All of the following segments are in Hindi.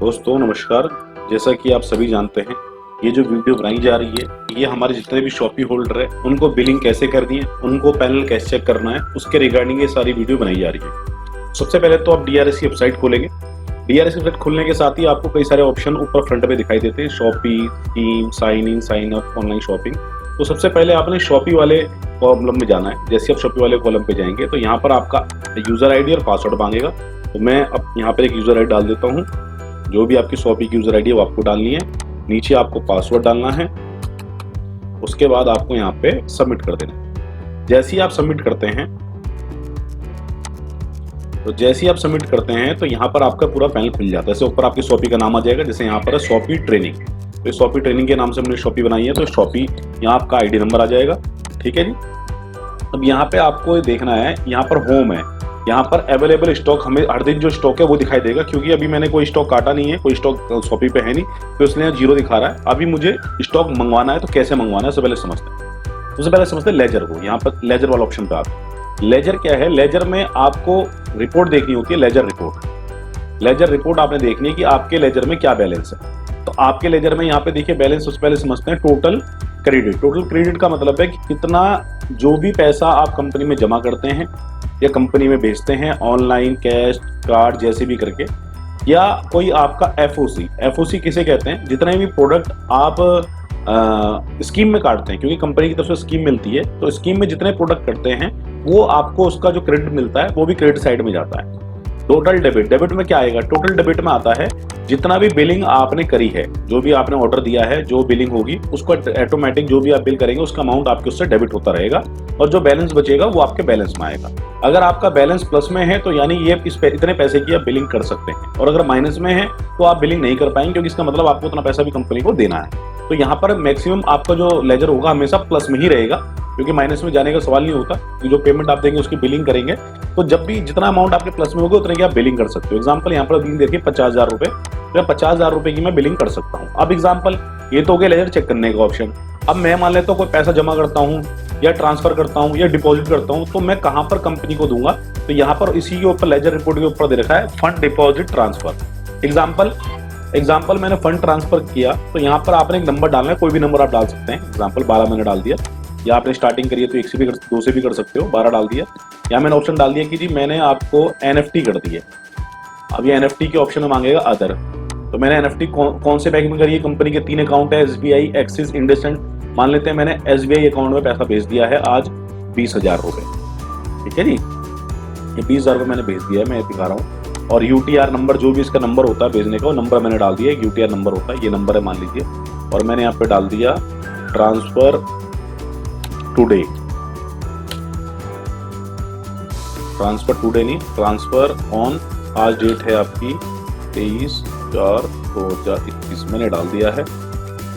दोस्तों नमस्कार। जैसा कि आप सभी जानते हैं, ये जो वीडियो बनाई जा रही है ये हमारे जितने भी शॉपी होल्डर है उनको बिलिंग कैसे करनी है, उनको पैनल कैसे चेक करना है, उसके रिगार्डिंग ये सारी वीडियो बनाई जा रही है। सबसे पहले तो आप DRS की वेबसाइट खोलेंगे। DRS की वेबसाइट खोलने के साथ ही आपको कई सारे ऑप्शन ऊपर फ्रंट पे दिखाई देते हैं, Shopee, theme, sign in, sign up, online shopping. तो सबसे पहले आपने शॉपी वाले कॉलम में जाना है। जैसे आप शॉपी वाले कॉलम पे जाएंगे तो यहाँ पर आपका यूजर आईडी और पासवर्ड मांगेगा। तो मैं अब यहाँ पर एक यूजर आईडी डाल देता हूँ। जो भी आपकी शॉपी की यूजर आईडी है वो आपको डालनी है। नीचे आपको पासवर्ड डालना है। उसके बाद आपको यहाँ पे सबमिट कर देना है। जैसे ही आप सबमिट करते हैं तो यहाँ पर आपका पूरा पैनल खुल जाता है। जैसे ऊपर आपकी शॉपी का नाम आ जाएगा। जैसे यहाँ पर है शॉपी ट्रेनिंग, तो शॉपी ट्रेनिंग के नाम से हमने शॉपी बनाई है, तो शॉपी यहाँ आपका आईडी नंबर आ जाएगा। ठीक है जी। अब यहाँ पे आपको देखना है, यहाँ पर होम है, यहाँ पर अवेलेबल स्टॉक, हमें हर दिन जो स्टॉक है वो दिखाई देगा। क्योंकि अभी मैंने कोई स्टॉक काटा नहीं है, कोई स्टॉक शॉपी पे है नहीं, तो इसलिए 0 दिखा रहा है। अभी मुझे स्टॉक मंगवाना है, तो कैसे मंगवाना है सबसे पहले समझते हैं लेजर को। यहाँ पर लेजर वाला ऑप्शन पे आप, लेजर क्या है, लेजर में आपको रिपोर्ट देखनी होती है। लेजर रिपोर्ट आपने देखनी है कि आपके लेजर में क्या बैलेंस है। तो आपके लेजर में यहाँ पे देखिए बैलेंस, सबसे पहले समझते हैं टोटल क्रेडिट का मतलब है कि कितना जो भी पैसा आप कंपनी में जमा करते हैं या कंपनी में भेजते हैं, ऑनलाइन, कैश, कार्ड, जैसे भी करके, या कोई आपका FOC किसे कहते हैं, जितने भी प्रोडक्ट आप स्कीम में काटते हैं, क्योंकि कंपनी की तरफ से स्कीम मिलती है, तो स्कीम में जितने प्रोडक्ट करते हैं वो आपको उसका जो क्रेडिट मिलता है वो भी क्रेडिट साइड में जाता है। टोटल डेबिट में क्या आएगा, टोटल डेबिट में आता है जितना भी बिलिंग आपने करी है, जो भी आपने ऑर्डर दिया है, जो बिलिंग होगी उसको ऑटोमेटिक जो भी आप बिल करेंगे उसका अमाउंट आपके उससे डेबिट होता रहेगा, और जो बैलेंस बचेगा वो आपके बैलेंस में आएगा। अगर आपका बैलेंस प्लस में है तो यानी ये इतने पैसे की आप बिलिंग कर सकते हैं, और अगर माइनस में है तो आप बिलिंग नहीं कर पाएंगे, क्योंकि इसका मतलब आपको उतना पैसा भी कंपनी को देना है। तो यहाँ पर मैक्सिमम आपका जो लेजर होगा हमेशा प्लस में ही रहेगा, क्योंकि माइनस में जाने का सवाल नहीं होता। कि जो पेमेंट आप देंगे उसकी बिलिंग करेंगे, तो जब भी जितना अमाउंट आपके प्लस में होगा उतने की आप बिलिंग कर सकते हो। एग्जाम्पल यहाँ पर देखिए 50,000 रुपए, तो 50,000 रुपए की मैं बिलिंग कर सकता हूँ। अब एग्जाम्पल ये तो हो गया लेजर चेक करने का ऑप्शन। अब मैं मान लेता हूँ कोई पैसा जमा करता हूँ या ट्रांसफर करता हूँ या डिपॉजिट करता हूँ, तो मैं कहाँ पर कंपनी को दूंगा, तो यहाँ पर इसी के ऊपर लेजर रिपोर्ट के ऊपर दे रखा है फंड डिपॉजिट ट्रांसफर। एग्जाम्पल मैंने फंड ट्रांसफर किया, तो यहाँ पर आपने एक नंबर डालना है, कोई भी नंबर आप डाल सकते हैं। एग्जाम्पल 12 मैंने डाल दिया, या आपने स्टार्टिंग करी है तो 1 से भी 2 से भी कर सकते हो, 12 डाल दिया। या मैंने ऑप्शन डाल दिया कि जी मैंने आपको NFT कर दी है। अब ये NFT के ऑप्शन में मांगेगा अदर, तो मैंने NFT कौन से बैंक में करी है, कंपनी के 3 अकाउंट है, SBI, एक्सिस, इंडसइंड। मान लेते हैं मैंने SBI अकाउंट में पैसा भेज दिया है आज 20,000 रुपए। ठीक है जी, ये 20,000 रुपये मैंने भेज दिया है, मैं दिखा रहा हूँ। और UTR नंबर, जो भी इसका नंबर होता है भेजने का, वो नंबर मैंने डाल दिया। UTR नंबर होता है, ये नंबर है मान लीजिए, और मैंने यहाँ पे डाल दिया ट्रांसफर टुडे नहीं, ट्रांसफर ऑन, आज डेट है आपकी 23/4/2021, मैंने डाल दिया है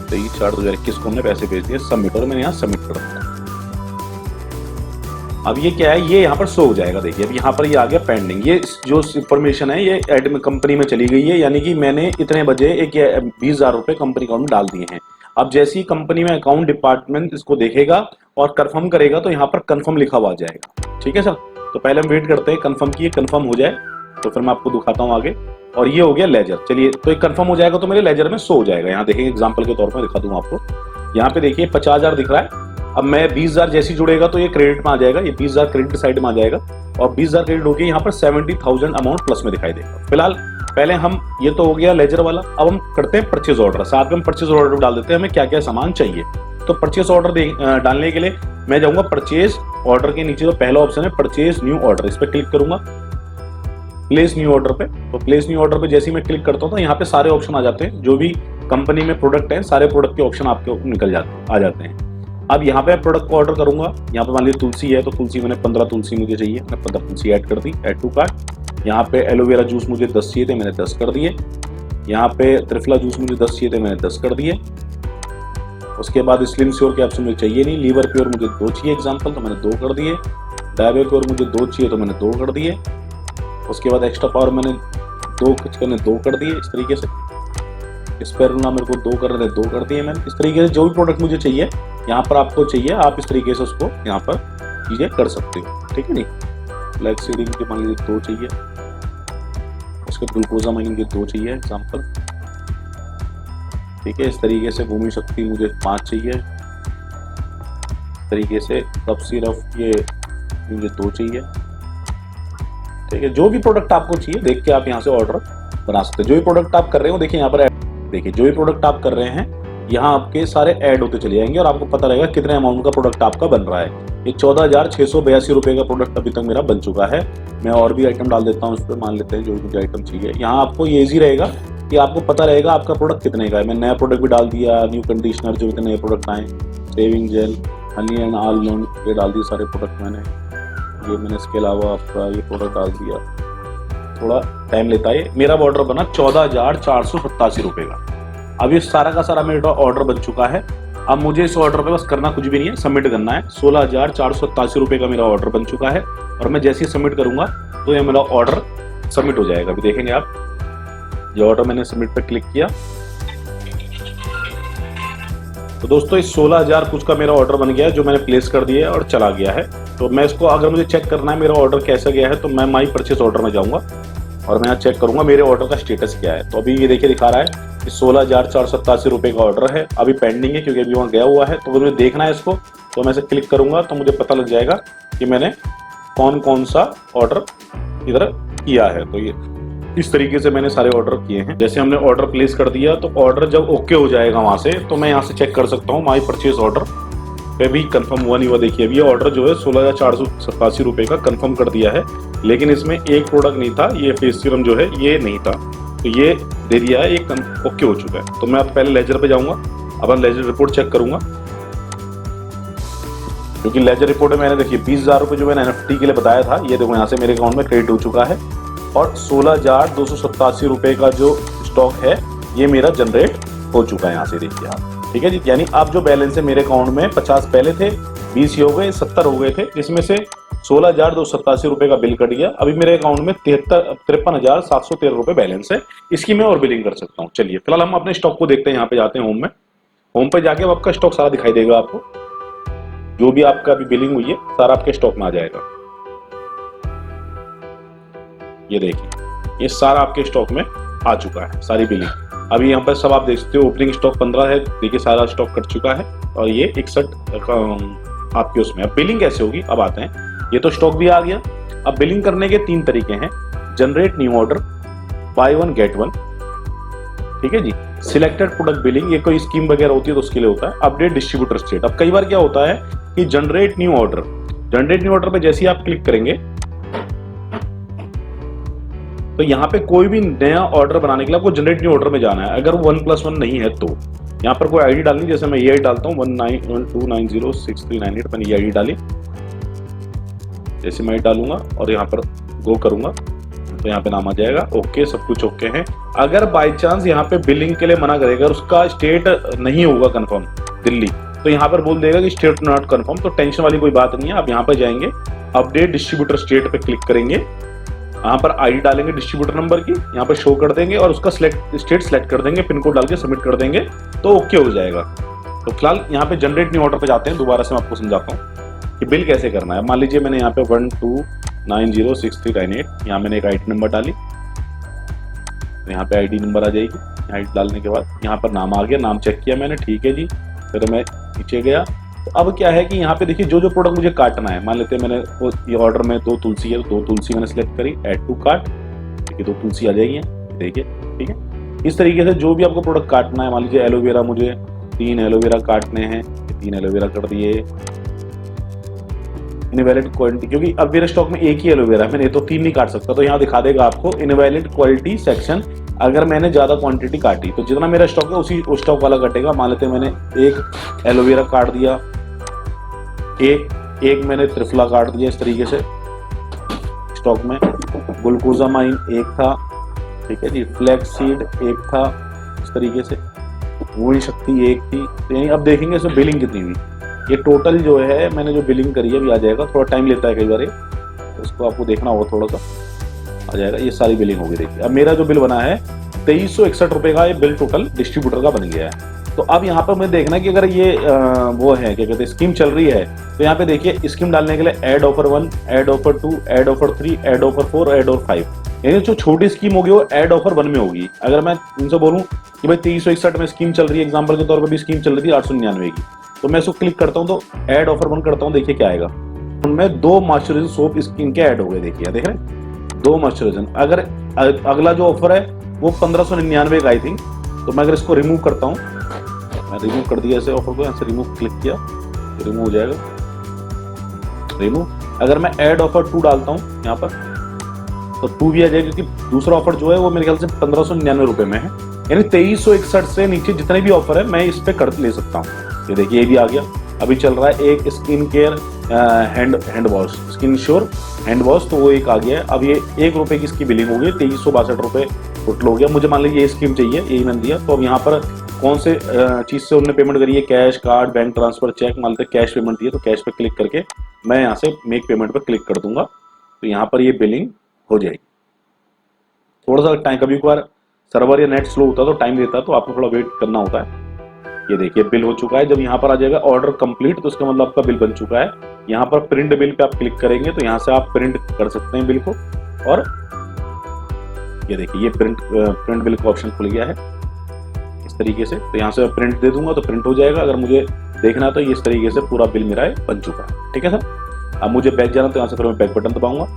23/4/2021 को हमने पैसे भेज दिए, सबमिट, और मैंने यहाँ सबमिट कर दिया। अब ये क्या है, ये यहाँ पर शो हो जाएगा। देखिए अब यहाँ पर ये आ गया पेंडिंग। ये जो इंफॉर्मेशन है ये एडमिन कंपनी में चली गई है, यानी कि मैंने इतने बजे 20,000 रुपए कंपनी अकाउंट में डाल दिए हैं। अब जैसे ही कंपनी में अकाउंट डिपार्टमेंट इसको देखेगा और कंफर्म करेगा, तो यहाँ पर कंफर्म लिखा हुआ आ जाएगा। ठीक है सर, तो पहले हम वेट करते हैं कंफर्म की, कंफर्म हो जाए तो फिर मैं आपको दिखाता हूँ आगे। और ये हो गया लेजर। चलिए, तो ये कंफर्म हो जाएगा तो मेरे लेजर में शो हो जाएगा। यहाँ देखिए एग्जाम्पल के तौर पर दिखा दूँ आपको। यहाँ पे देखिए 50,000 दिख रहा है। अब मैं 20,000 जैसी जुड़ेगा तो ये क्रेडिट में आ जाएगा, ये 20,000 क्रेडिट साइड में आ जाएगा, और 20,000 क्रेडिट होगी, यहाँ पर 70,000 अमाउंट प्लस में दिखाई देगा। फिलहाल पहले हम, ये तो हो गया लेजर वाला। अब हम करते हैं परचेज ऑर्डर। साथ में हम परचेज ऑर्डर डाल देते हैं हमें क्या क्या सामान चाहिए। तो परचेज ऑर्डर डालने के लिए मैं जाऊंगा परचेज ऑर्डर के नीचे, जो पहला ऑप्शन है परचेज न्यू ऑर्डर, इस पर क्लिक करूंगा, प्लेस न्यू ऑर्डर पे। तो प्लेस न्यू ऑर्डर पे जैसे ही मैं क्लिक करता हूँ तो यहाँ पे सारे ऑप्शन आ जाते हैं, जो भी कंपनी में प्रोडक्ट है सारे प्रोडक्ट के ऑप्शन आपके आ जाते हैं। अब यहाँ पे प्रोडक्ट को ऑर्डर करूंगा। यहाँ पे मान लीजिए तुलसी है, तो तुलसी मैंने 15 तुलसी मुझे चाहिए, मैं 15 तुलसी ऐड कर दी, ऐड टू कार्ट। यहाँ पे एलोवेरा जूस मुझे 10 चाहिए थे, मैंने 10 कर दिए। यहाँ पे त्रिफला जूस मुझे 10 चाहिए थे, मैंने 10 कर दिए। उसके बाद स्लिम श्योर के ऑप्शन मुझे चाहिए नहीं, लीवर प्योर मुझे 2 चाहिए एग्जाम्पल, तो मैंने 2 कर दिए। डायबे प्योर मुझे 2 चाहिए तो मैंने 2 कर दिए। उसके बाद एक्स्ट्रा पावर मैंने 2 कर दिए। इस तरीके से स्पेरुला मेरे को 2 कर रहे थे, 2 कर दिए मैंने। इस तरीके से जो भी प्रोडक्ट मुझे चाहिए यहाँ पर आपको चाहिए, आप इस तरीके से उसको यहाँ पर चीजें कर सकते हो। ठीक है नहीं, फ्लैक्स सीडिंग के मान लीजिए 2 चाहिए। इसके ग्लूकोजामाइन ये 2 चाहिए एग्जाम्पल, ठीक है। इस तरीके से भूमि शक्ति मुझे 5 चाहिए, इस तरीके से कफ सिरप ये मुझे 2 चाहिए, ठीक है। जो भी प्रोडक्ट आपको चाहिए देख के आप यहाँ से ऑर्डर बना सकते हैं। जो भी प्रोडक्ट आप कर रहे हो देखिए यहाँ पर देखिए, जो भी प्रोडक्ट आप कर रहे हैं यहाँ आपके सारे ऐड होते चले जाएंगे और आपको पता रहेगा कितने अमाउंट का प्रोडक्ट आपका बन रहा है। ये 14,682 रुपये का प्रोडक्ट अभी तक मेरा बन चुका है। मैं और भी आइटम डाल देता हूँ उस पर, मान लेते हैं जो भी मुझे आइटम चाहिए। यहाँ आपको ये ईजी रहेगा कि आपको पता रहेगा आपका प्रोडक्ट कितने का है। मैं नया प्रोडक्ट भी डाल दिया, न्यू कंडीशनर जो इतने नए प्रोडक्ट आए, shaving jail, honey and almond, ये डाल दिए सारे प्रोडक्ट मैंने। ये मैंने इसके अलावा आपका ये प्रोडक्ट डाल दिया। थोड़ा टाइम लेता है। मेरा ऑर्डर बना 14,487 रुपये का। अब ये सारा का सारा मेरा ऑर्डर बन चुका है। अब मुझे इस ऑर्डर पे बस करना कुछ भी नहीं है, सबमिट करना है। 16,487 रुपये का मेरा ऑर्डर बन चुका है और मैं जैसे ही सबमिट करूंगा तो ये मेरा ऑर्डर सबमिट हो जाएगा। अभी देखेंगे आप, ये ऑर्डर मैंने सबमिट पे क्लिक किया तो दोस्तों इस 16,000 कुछ का मेरा ऑर्डर बन गया है जो मैंने प्लेस कर दिया है और चला गया है। तो मैं इसको अगर मुझे चेक करना है मेरा ऑर्डर कैसा गया है तो मैं माई परचेस ऑर्डर में जाऊंगा और मैं यहाँ चेक करूंगा मेरे ऑर्डर का स्टेटस क्या है। तो अभी ये देखिए दिखा रहा है 16,487 रुपये का ऑर्डर है, अभी पेंडिंग है क्योंकि अभी वहाँ गया हुआ है। तो अगर मुझे देखना है इसको तो मैं इसे क्लिक करूंगा तो मुझे पता लग जाएगा कि मैंने कौन कौन सा ऑर्डर इधर किया है। तो ये इस तरीके से मैंने सारे ऑर्डर किए हैं। जैसे हमने ऑर्डर प्लेस कर दिया तो ऑर्डर जब ओके हो जाएगा वहां से तो मैं यहाँ से चेक कर सकता हूँ माई परचेज ऑर्डर पे भी कंफर्म हुआ नहीं हुआ। देखिए अभी ये ऑर्डर जो है 16,487 रुपये का कंफर्म कर दिया है, लेकिन इसमें एक प्रोडक्ट नहीं था, ये फेस सीरम जो है ये नहीं था, तो ये दे दिया है, ये ओके हो चुका है। तो मैं अब पहले लेजर पे जाऊंगा, अब लेजर रिपोर्ट चेक करूंगा क्योंकि लेजर रिपोर्ट में मैंने देखिए 20,000 रुपये जो मैंने NFT के लिए बताया था ये देखो यहाँ से मेरे अकाउंट में क्रेडिट हो चुका है और 16,287 रुपये का जो स्टॉक है ये मेरा जनरेट हो चुका है। यहाँ से देखिए आप, ठीक है जी। यानी अब जो बैलेंस है मेरे अकाउंट में 50 पहले थे, 20 हो गए, 70 हो गए थे, जिसमें से 16,287 रुपये का बिल कट गया। अभी मेरे अकाउंट में 53,713 रुपये बैलेंस है। इसकी मैं और बिलिंग कर सकता हूँ। चलिए फिलहाल हम अपने स्टॉक को देखते हैं। यहाँ पे जाते हैं होम में, होम पे जाके आपका स्टॉक सारा दिखाई देगा आपको, जो भी आपका अभी बिलिंग हुई है सारा आपके स्टॉक में आ जाएगा। ये देखिए ये सारा आपके स्टॉक में आ चुका है, सारी बिलिंग। अभी यहाँ पर सब आप देख सकते हो, ओपनिंग स्टॉक 15 है, देखिए सारा स्टॉक कट चुका है और ये 61 आपके उसमें। अब बिलिंग कैसे होगी अब आते हैं। ये तो स्टॉक भी आ गया। अब बिलिंग करने के 3 तरीके हैं, generate new order, by one get one, ठीक है जी। सिलेक्टेड प्रोडक्ट बिलिंग, ये कोई स्कीम वगैरह होती है तो उसके लिए होता है। Update distributor state. अब कई बार क्या होता है कि generate new order, generate new order पे जैसे ही आप क्लिक करेंगे तो यहाँ पे कोई भी नया ऑर्डर बनाने के लिए आपको जनरेट न्यू ऑर्डर में जाना है। अगर वो 1+1 नहीं है तो यहाँ पर कोई आईडी डालनी, जैसे मैं ये डालता हूँ 1912906398, मैंने ये आईडी डाली। जैसे मैं डालूंगा और यहाँ पर गो करूंगा तो यहाँ पे नाम आ जाएगा, ओके, सब कुछ ओके है। अगर बाई चांस यहाँ पे बिलिंग के लिए मना करेगा और उसका स्टेट नहीं होगा कंफर्म दिल्ली, तो यहाँ पर बोल देगा कि स्टेट नॉट कंफर्म। तो टेंशन वाली कोई बात नहीं है। आप यहाँ पर जाएंगे, अपडेट डिस्ट्रीब्यूटर स्टेट पे क्लिक करेंगे, यहाँ पर आईडी डालेंगे डिस्ट्रीब्यूटर नंबर की, यहाँ पर शो कर देंगे और उसका स्टेट सेलेक्ट कर देंगे, पिन कोड डाल के सबमिट कर देंगे तो ओके हो जाएगा। तो फिलहाल यहाँ पे जनरेट न्यू ऑर्डर पे जाते हैं। दोबारा से मैं आपको समझाता हूँ कि बिल कैसे करना है। मान लीजिए मैंने यहाँ पे 12906398 यहाँ मैंने एक आईडी नंबर डाली, यहाँ पे आईडी नंबर आ जाएगी। आईडी डालने के बाद यहाँ पर नाम आ गया, नाम चेक किया मैंने, ठीक है जी। फिर मैं नीचे गया तो अब क्या है कि यहाँ पे देखिए जो जो प्रोडक्ट मुझे काटना है, मान लेते हैं मैंने ये ऑर्डर में 2 तुलसी है तो 2 तुलसी मैंने सेलेक्ट करी, ऐड टू कार्ट, देखिए 2 तुलसी आ जाएगी, देखिए, ठीक है। इस तरीके से जो भी आपको प्रोडक्ट काटना है, मान लीजिए एलोवेरा मुझे 3 एलोवेरा काटने हैं, 3 एलोवेरा कर दिए। इनवैलिड क्वालिटी, क्योंकि अब मेरे स्टॉक में एक ही एलोवेरा है, मैंने तो 3 नहीं काट सकता, तो यहाँ दिखा देगा आपको इनवैलिड क्वालिटी सेक्शन। अगर मैंने ज्यादा क्वांटिटी काटी तो जितना मेरा स्टॉक है उसी स्टॉक वाला कटेगा। मान लेते हैं मैंने एक एलोवेरा काट दिया, एक मैंने त्रिफला काट दिया इस तरीके से स्टॉक में। ग्लूकोजामाइन एक था, ठीक है जी। फ्लैक्स सीड एक था इस तरीके से, भूमि शक्ति एक थी। तो यानी अब देखेंगे इसमें बिलिंग कितनी हुई। ये टोटल जो है मैंने जो बिलिंग करी है अभी आ जाएगा, थोड़ा टाइम लेता है कई बार, तो इसको आपको देखना होगा, थोड़ा सा आ जाएगा। ये सारी बिलिंग होगी, देखिए अब मेरा जो बिल बना है 2361 रुपये का ये बिल टोटल डिस्ट्रीब्यूटर का बन गया है। तो अब यहाँ पर मुझे देखना है कि अगर ये वो है क्या कहते हैं स्कीम चल रही है, तो यहाँ पे देखिए स्कीम डालने के लिए add offer 1, add offer 2, add offer 3, add offer 4, add offer 5, यानी जो छोटी स्कीम होगी वो ऐड ऑफर 1 में होगी। अगर मैं उनसे बोलूं कि भाई 2361 में स्कीम चल रही है, एग्जांपल के तौर पर भी स्कीम चल रही थी 899 की, तो मैं इसको क्लिक करता हूं तो ऐड ऑफर 1 करता हूं, देखिए क्या आएगा, उनमें 2 मॉइस्चराइजर सोप स्किन के ऐड हो गए, देखिए देख रहे हैं 2 मॉइस्चराइजर। अगर अगला जो ऑफर है वो 1599 का आई थिंक, तो मैं अगर इसको रिमूव करता हूँ, मैं रिमूव कर दिया ऐसे ऑफर को, यहाँ से रिमूव क्लिक किया तो रिमूव हो जाएगा, रिमूव। अगर मैं ऐड ऑफर 2 डालता हूँ यहाँ पर तो 2 भी आ जाएगा, क्योंकि दूसरा ऑफर जो है वो मेरे ख्याल से 1599 रुपए में है, यानी 2361 से नीचे जितने भी ऑफर है मैं इस पे कर ले सकता हूँ। ये देखिए ये भी आ गया, अभी चल रहा है एक skin care hand wash, skin sure hand wash, तो वो एक आ गया है। अब ये 1 रुपए की इसकी बिलिंग हो गई, 2362 रुपए टोटल हो गया। मुझे मान लीजिए ये स्कीम चाहिए, यही मैंने दिया, तो अब यहाँ पर कौन से चीज़ से उन्होंने पेमेंट करी है, cash, card, bank transfer, cheque, मान लेते कैश पेमेंट दी है तो कैश पे क्लिक करके मैं यहाँ से मेक पेमेंट पे क्लिक कर दूंगा, तो यहाँ पर ये बिलिंग हो जाएगी। थोड़ा सा टाइम, कभी कभार सर्वर या नेट स्लो होता है तो टाइम देता है, तो आपको थोड़ा वेट करना होता है। ये देखिए बिल हो चुका है। जब यहाँ पर आ जाएगा ऑर्डर कंप्लीट तो उसका मतलब आपका बिल बन चुका है। यहाँ पर प्रिंट बिल पे आप क्लिक करेंगे तो यहाँ से आप प्रिंट कर सकते हैं बिल को, और ये देखिए ये प्रिंट बिल का ऑप्शन खुल गया है इस तरीके से। तो यहाँ से मैं प्रिंट दे दूंगा तो प्रिंट हो जाएगा। अगर मुझे देखना है तो ये इस तरीके से पूरा बिल मेरा बन चुका है, ठीक है सर। अब मुझे बैक जाना तो यहाँ से फिर मैं बैक बटन दबाऊंगा।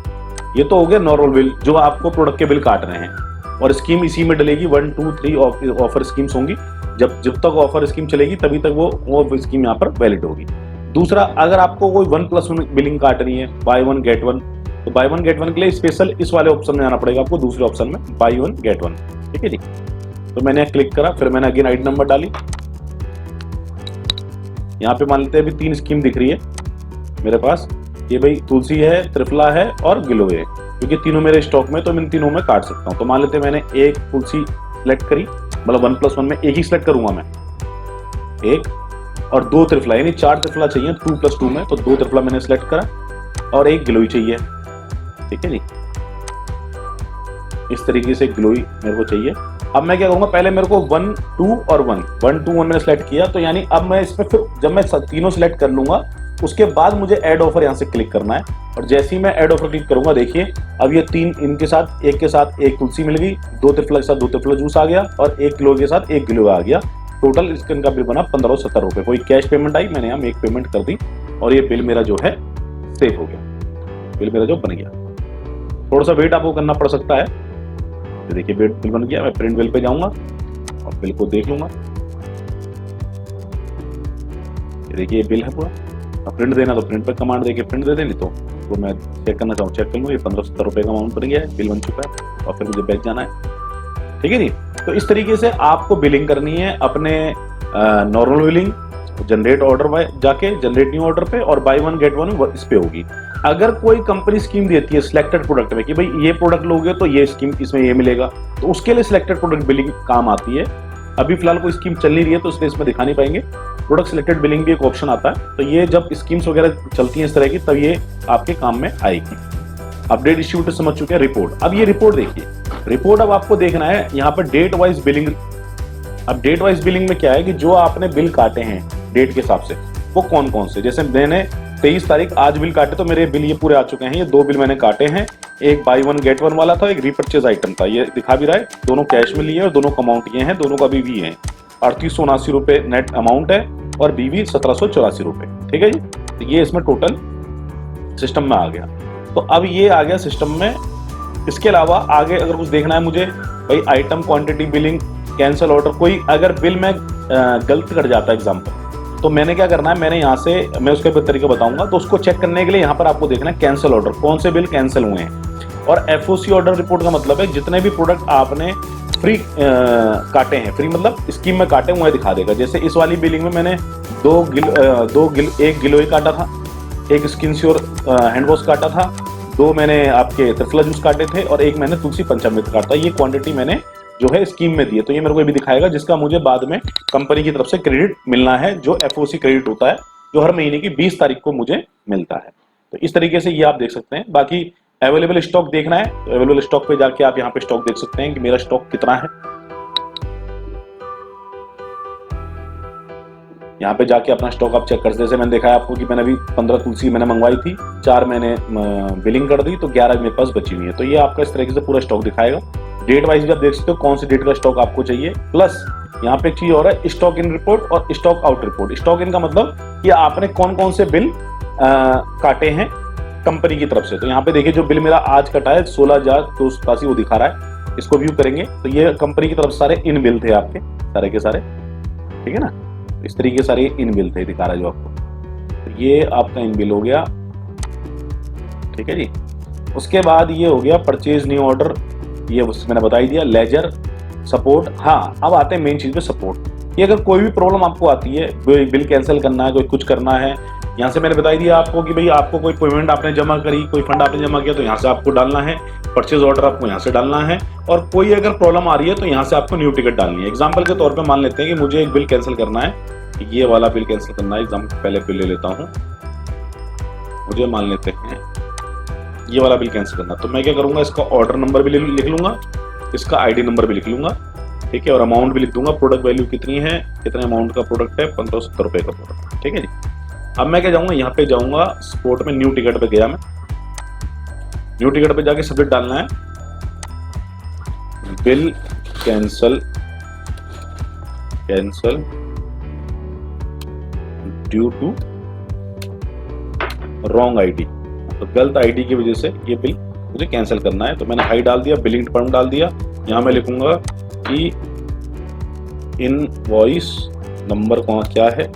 ये तो हो गया नॉर्मल बिल जो आपको प्रोडक्ट के बिल काट रहे हैं, और स्कीम इसी में डलेगी। 1 2 3 ऑफर स्कीम्स होंगी, जब तक ऑफर स्कीम चलेगी तभी तक वो स्कीम यहाँ पर वैलिड होगी। दूसरा, अगर आपको कोई 1+1 बिलिंग काटनी है, बाय 1 गेट 1, तो बाय 1 गेट 1 के लिए स्पेशल इस वाले ऑप्शन में आना पड़ेगा आपको, दूसरे ऑप्शन में बाय 1 गेट 1, ठीक है जी। तो मैंने क्लिक करा, फिर मैंने अगेन आईडी नंबर डाली। यहाँ पे मान लेते हैं अभी 3 स्कीम दिख रही है मेरे पास, ये भाई तुलसी है, त्रिफला है और ग्लो है, क्योंकि तीनों मेरे स्टॉक में, तो मैं इन तीनों में काट सकता हूँ। तो मान लेते हैं मैंने एक तुलसी सेलेक्ट करी, मतलब 1+1 में एक ही सिलेक्ट करूंगा मैं, एक, और 2 त्रिफला, यानी 4 त्रिफला चाहिए 2+2 में, तो 2 त्रिफला मैंने सिलेक्ट करा, और एक ग्लोई चाहिए, ठीक है जी। इस तरीके से ग्लोई मेरे को चाहिए। अब मैं क्या करूंगा, पहले मेरे को 1 2 और 1 2 1 मैंने सेलेक्ट किया, तो यानी अब मैं इसमें फिर जब मैं तीनों सेलेक्ट कर लूंगा उसके बाद मुझे ऐड ऑफर यहाँ से क्लिक करना है, और जैसे ही मैं ऐड ऑफर क्लिक करूंगा, देखिए अब ये 3 इनके साथ एक के साथ एक तुलसी मिल गई, 2 त्रिफला के साथ 2 त्रिफला जूस आ गया, और 1 किलो के साथ 1 किलो आ गया। टोटल इसका इनका बिल बना 1570 रुपए। कोई कैश पेमेंट आई, मैंने यहाँ मेक पेमेंट कर दी, और ये बिल मेरा जो है सेव हो गया, बिल मेरा जो बन गया। थोड़ा सा वेट आपको करना पड़ सकता है। तो देखिए बिल बन गया। मैं प्रिंट बिल पे जाऊंगा और बिल को देख लूंगा। देखिए ये बिल है पूरा। अब प्रिंट देना तो प्रिंट पे कमांड देके प्रिंट दे देनी, तो मैं चेक करना चाहूँ चेक कर लूँ। ये 1570 रुपए का अमाउंट बन गया है, बिल बन चुका है, और फिर मुझे बैक जाना है, ठीक है जी। तो इस तरीके से आपको बिलिंग करनी है अपने normal billing, generate order by जाके जनरेट न्यू ऑर्डर पे, और बाय 1 गेट 1 इस पे होगी। अगर कोई कंपनी स्कीम देती है सिलेक्टेड प्रोडक्ट में कि भाई ये प्रोडक्ट लोगे तो ये स्कीम इसमें ये मिलेगा, तो उसके लिए सिलेक्टेड प्रोडक्ट बिलिंग काम आती है। अभी फिलहाल कोई स्कीम चल नहीं रही है तो इसलिए इसमें दिखा नहीं पाएंगे। प्रोडक्ट सिलेक्टेड बिलिंग भी एक ऑप्शन आता है, तो ये जब स्कीम्स वगैरह चलती हैं इस तरह की तब ये आपके काम में आएगी। अपडेट डिस्ट्रीब्यूटर समझ चुके हैं। रिपोर्ट, अब ये रिपोर्ट देखिए, रिपोर्ट अब आपको देखना है यहाँ पर डेट वाइज बिलिंग। अब डेट वाइज बिलिंग में क्या है कि जो आपने बिल काटे हैं डेट के हिसाब से वो कौन कौन से, जैसे मैंने 23 तारीख आज बिल काटे तो मेरे बिल ये पूरे आ चुके हैं। ये 2 बिल मैंने काटे हैं, एक बाय 1 गेट 1 वाला था, एक रीपरचेज आइटम था, ये दिखा भी रहा है। दोनों कैश में लिए और दोनों अमाउंट ये हैं, दोनों का BV है 3879 रुपए नेट अमाउंट है, और BV 1784 रुपए, ठीक है जी। तो ये इसमें टोटल सिस्टम में आ गया। तो अब ये आ गया सिस्टम में। इसके अलावा आगे अगर कुछ देखना है मुझे, भाई item quantity billing, cancel order, कोई अगर बिल में गलत कर जाता है एग्जाम्पल, तो मैंने क्या करना है, मैंने यहाँ से मैं उसके तरीका बताऊंगा। तो उसको चेक करने के लिए यहाँ पर आपको देखना है कैंसिल ऑर्डर, कौन से बिल कैंसिल हुए हैं। और FOC ऑर्डर रिपोर्ट का मतलब है जितने भी प्रोडक्ट आपने फ्री काटे हैं, फ्री मतलब स्कीम में काटे हुए दिखा देगा। जैसे इस वाली बिलिंग में मैंने 1 गिलोय काटा था, एक स्किन श्योर हैंड वॉश काटा था, 2 मैंने आपके त्रिफला जूस काटे थे, और 1 मैंने तुलसी पंचामृत काटा। ये क्वांटिटी मैंने जो है स्कीम में दी है, तो ये मेरे को ये भी दिखाएगा जिसका मुझे बाद में कंपनी की तरफ से क्रेडिट मिलना है, जो FOC क्रेडिट होता है, जो हर महीने की 20 तारीख को मुझे मिलता है। तो इस तरीके से ये आप देख सकते हैं। बाकी अवेलेबल स्टॉक देखना है तो अवेलेबल स्टॉक पे जाके आप यहाँ पे स्टॉक देख सकते हैं कि मेरा स्टॉक कितना है। यहाँ पे जाके अपना स्टॉक आप चेक कर सकते हैं। जैसे मैंने देखा है आपको कि मैंने अभी 15 तुलसी मैंने मंगवाई थी, 4 मैंने बिलिंग कर दी, तो 11 मेरे पास बची हुई है। तो ये आपका इस तरीके से पूरा स्टॉक दिखाएगा। डेट वाइज भी आप देख सकते हो कौन सी डेट का स्टॉक आपको चाहिए। प्लस यहाँ पे एक चीज और है, स्टॉक इन रिपोर्ट और stock out report. Stock in का मतलब कि आपने कौन कौन से बिल काटे हैं कंपनी की तरफ से। तो यहाँ पे देखिए जो बिल मेरा आज कटा है 16,287 वो दिखा रहा है। इसको व्यू करेंगे तो ये कंपनी की तरफ सारे इन बिल थे आपके सारे के सारे, ठीक है ना। इस तरीके सारे इन बिल थे दिखा रहा है जो आपको। तो ये आपका इन बिल हो गया, ठीक है जी। उसके बाद ये हो गया परचेज न्यू ऑर्डर, ये मैंने बता ही दिया। लेजर सपोर्ट, हाँ अब आते हैं मेन चीज पे सपोर्ट। ये अगर कोई भी प्रॉब्लम आपको आती है, बिल कैंसिल करना है, कोई कुछ करना है, यहाँ से मैंने बता दिया आपको कि भाई आपको कोई पेमेंट आपने जमा करी, कोई फंड आपने जमा किया तो यहाँ से आपको डालना है, परचेज ऑर्डर आपको यहाँ से डालना है, और कोई अगर प्रॉब्लम आ रही है तो यहाँ से आपको न्यू टिकट डालनी है। एग्जाम्पल के तौर पे मान लेते हैं कि मुझे एक बिल कैंसिल करना है, ये वाला बिल कैंसिल करना है। एग्जाम्पल पहले बिल ले लेता हूँ, मुझे मान लेते हैं ये वाला बिल कैंसिल करना। तो मैं क्या करूंगा, इसका ऑर्डर नंबर भी लिख लूंगा, इसका आईडी नंबर भी लिख लूंगा, ठीक है, और अमाउंट भी लिख दूंगा। प्रोडक्ट वैल्यू कितनी है, कितने अमाउंट का प्रोडक्ट है, 1570 रुपए का प्रोडक्ट, ठीक है जी। अब मैं क्या जाऊंगा, यहाँ पे जाऊंगा स्पोर्ट में, न्यू टिकट पे गया मैं। न्यू टिकट पे जाके सब्जेक्ट डालना है bill cancel due to wrong ID. तो गलत आईडी की वजह से ये बिल मुझे कैंसिल करना है। तो मैंने हाई डाल दिया, बिलिंग टर्म डाल दिया। यहाँ मैं लिखूंगा कि इनवॉइस नंबर क्या है,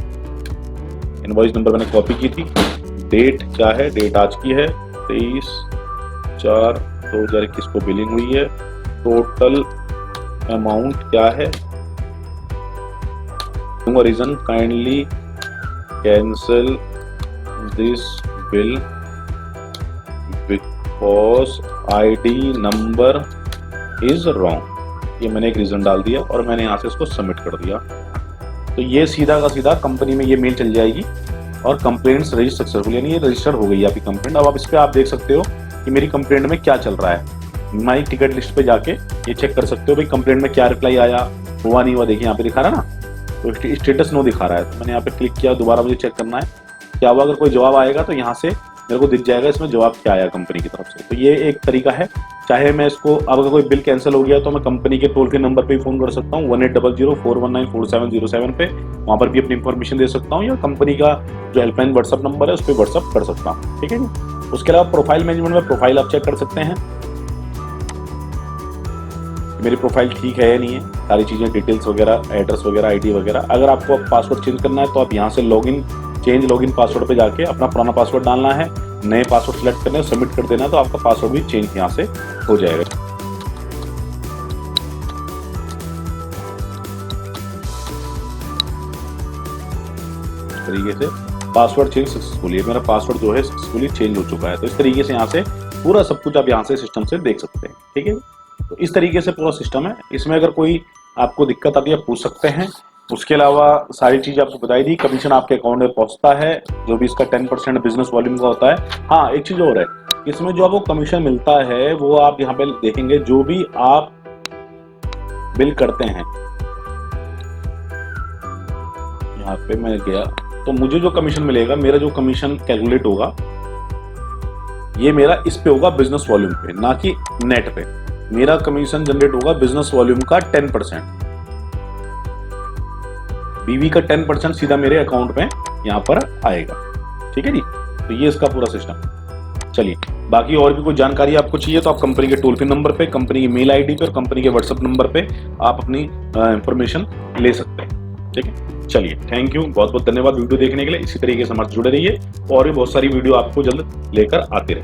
इनवॉइस नंबर मैंने कॉपी की थी। डेट क्या है, डेट आज की है 23/4/2021 को बिलिंग हुई है। टोटल अमाउंट क्या है, reason kindly cancel this bill because ID number is wrong. ये मैंने एक रीजन डाल दिया और मैंने यहाँ से इसको सबमिट कर दिया। तो ये सीधा का सीधा कंपनी में ये मेल चल जाएगी और कंप्लेंट्स रजिस्टर सक्सेसफुल, यानी ये रजिस्टर हो गई आपकी कंप्लेंट। अब आप इस पे आप देख सकते हो कि मेरी कंप्लेंट में क्या चल रहा है। माई टिकट लिस्ट पे जाके ये चेक कर सकते हो भाई कंप्लेंट में क्या रिप्लाई आया, हुआ नहीं हुआ। देखिए यहाँ पे दिखा रहा है ना, तो स्टेटस नो दिखा रहा है। तो मैंने यहाँ पे क्लिक किया, दोबारा मुझे चेक करना है क्या हुआ। अगर कोई जवाब आएगा तो यहाँ से मेरे को दिख जाएगा इसमें जवाब क्या आया कंपनी की तरफ से। तो ये एक तरीका है। चाहे मैं इसको, अब अगर कोई बिल कैंसिल हो गया तो मैं कंपनी के टोल फ्री नंबर पे फोन कर सकता हूँ 1800-419-4707 पे, वहाँ पर भी अपनी इंफॉर्मेशन दे सकता हूँ, या कंपनी का जो हेल्पलाइन व्हाट्सअप नंबर है उस पर व्हाट्सअप कर सकता हूँ, ठीक है जी। उसके अलावा प्रोफाइल मैनेजमेंट में प्रोफाइल आप चेक कर सकते हैं, मेरी प्रोफाइल ठीक है या नहीं है, सारी चीज़ें, डिटेल्स वगैरह, एड्रेस वगैरह, आईडी वगैरह। अगर आपको पासवर्ड चेंज करना है तो आप यहाँ से चेंज लॉगिन पासवर्ड पे जाके अपना पुराना पासवर्ड डालना है, नए पासवर्ड सेलेक्ट करने, सबमिट कर देना है, तो आपका पासवर्ड भी चेंज यहाँ से हो जाएगा। इस तरीके से पासवर्ड चेंज सक्सेसफुली, मेरा पासवर्ड जो है सक्सेसफुली चेंज हो चुका है। तो इस तरीके से यहाँ से पूरा सब कुछ आप यहाँ से सिस्टम से देख सकते हैं, ठीक है। तो इस तरीके से पूरा सिस्टम है। इसमें अगर कोई आपको दिक्कत आती है आप पूछ सकते हैं। उसके अलावा सारी चीज़ आपको बताई दी। कमीशन आपके अकाउंट में पहुंचता है, जो भी इसका 10% बिजनेस वॉल्यूम का होता है। हाँ, एक चीज़ और है, इसमें जो आपको कमीशन मिलता है वो आप यहाँ पे देखेंगे, जो भी आप बिल करते हैं, यहाँ पे मैं गया तो मुझे जो कमीशन मिलेगा, मेरा जो कमीशन कैलकुलेट होगा, ये मेरा इस पे होगा बिजनेस वॉल्यूम पे, ना कि नेट पे। मेरा कमीशन जनरेट होगा बिजनेस वॉल्यूम का 10%, बीवी का 10% सीधा मेरे अकाउंट में यहाँ पर आएगा, ठीक है जी। तो ये इसका पूरा सिस्टम। चलिए, बाकी और भी कोई जानकारी आपको चाहिए तो आप कंपनी के टोल फ्री नंबर पे, कंपनी की मेल आईडी पे और कंपनी के व्हाट्सएप नंबर पे आप अपनी इंफॉर्मेशन ले सकते हैं, ठीक है। चलिए, थैंक यू, बहुत बहुत धन्यवाद वीडियो देखने के लिए। इसी तरीके से हमारे जुड़े रहिए और भी बहुत सारी वीडियो आपको जल्द लेकर आते रहे।